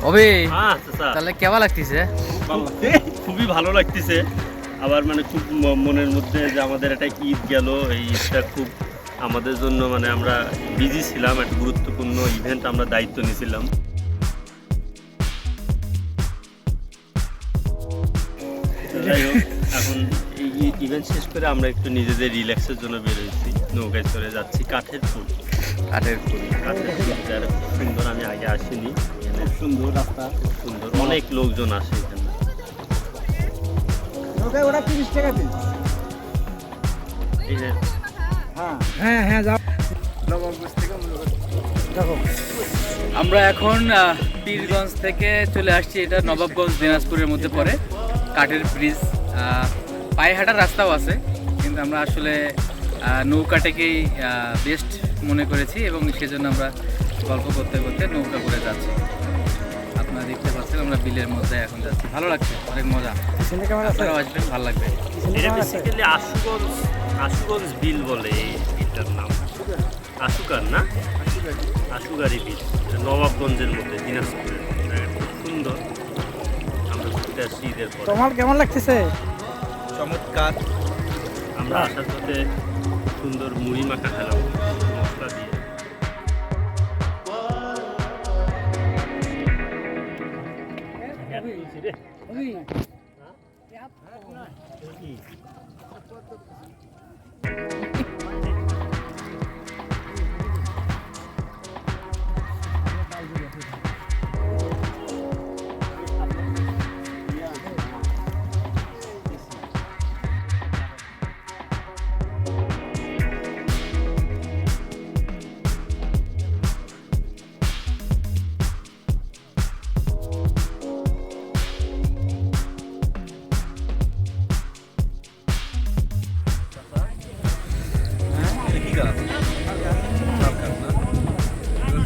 ওবে আচ্ছা তাহলে কেমন লাগতেছে? খুবই ভালো লাগতেছে। আবার মানে খুব মনের মধ্যে যে আমাদের একটা ঈদ গেল, এই ঈদটা খুব আমাদের জন্য মানে আমরা বিজি ছিলাম, একটা গুরুত্বপূর্ণ ইভেন্ট আমরা দায়িত্ব নিয়েছিলাম। যাই হোক, এখন এই ইভেন্ট শেষ করে আমরা একটু নিজেদের রিল্যাক্সের জন্য বের হয়েছি, নৌকায় চলে যাচ্ছি কাঠের পুল। কাঠের পুল খুব সুন্দর, আমি আগে আসিনি। এখানে সুন্দর রাস্তা, খুব সুন্দর, অনেক লোকজন আসে এখানে। ওটা 30 টাকা পিস। এই যে হ্যাঁ হ্যাঁ যাও। আমরা এখন পীরগঞ্জ থেকে চলে আসছি, এটা নবাবগঞ্জ দিনাজপুরের মধ্যে পড়ে। কাঠের ব্রিজ, পায়ে হাঁটার রাস্তাও আছে, কিন্তু আমরা আসলে নৌকাটাকেই বেস্ট মনে করেছি এবং সেজন্য আমরা গল্প করতে করতে নৌকা করে যাচ্ছি। আপনারা দেখতে পাচ্ছেন আমরা বিলের মধ্যে এখন যাচ্ছি, ভালো লাগছে, অনেক মজা। আপনারাও আসবেন, ভালো লাগবে। এটা বেসিক্যালি আশুগঞ্জ বিল বলে এটার নাম, আশুকার না, আশুগারি বিল, নবাবগঞ্জের মধ্যে দিনাজপুরের। খুব সুন্দর, আমরা ঘুরতে আসছি ঈদের পর। তোমার কেমন লাগতেছে? চমৎকার। আমরা আসার পথে সুন্দর মুড়ি মাখা খেলাম মশলা দিয়ে।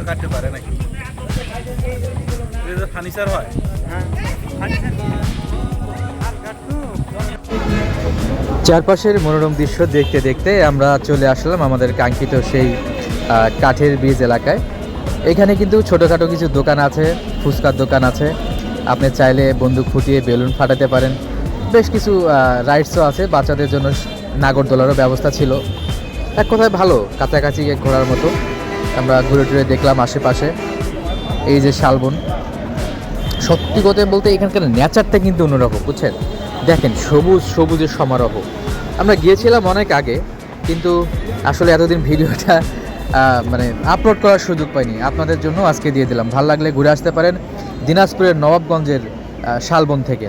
কাটতে পারে নাকি? ফার্নিচার হয়। চারপাশের মনোরম দৃশ্য দেখতে দেখতে আমরা চলে আসলাম আমাদের কাঙ্ক্ষিত সেই কাঠের ব্রিজ এলাকায়। এখানে কিন্তু ছোটোখাটো কিছু দোকান আছে, ফুচকার দোকান আছে, আপনি চাইলে বন্দুক ফুটিয়ে বেলুন ফাটাতে পারেন। বেশ কিছু রাইডসও আছে, বাচ্চাদের জন্য নাগরদোলারও ব্যবস্থা ছিল। এক কথায় ভালো, কাছাকাছি ঘোরার মতো। আমরা ঘুরে টুরে দেখলাম আশেপাশে। এই যে শালবন, সত্যি কথা বলতে এখানকার নেচারটা কিন্তু অন্যরকম, বুঝছেন? দেখেন সবুজ সবুজের সমারোহ। আমরা গিয়েছিলাম অনেক আগে, কিন্তু আসলে এতদিন ভিডিওটা মানে আপলোড করার সুযোগ পাইনি। আপনাদের জন্য আজকে দিয়ে দিলাম। ভালো লাগলে ঘুরে আসতে পারেন দিনাজপুরের নবাবগঞ্জের শালবন থেকে।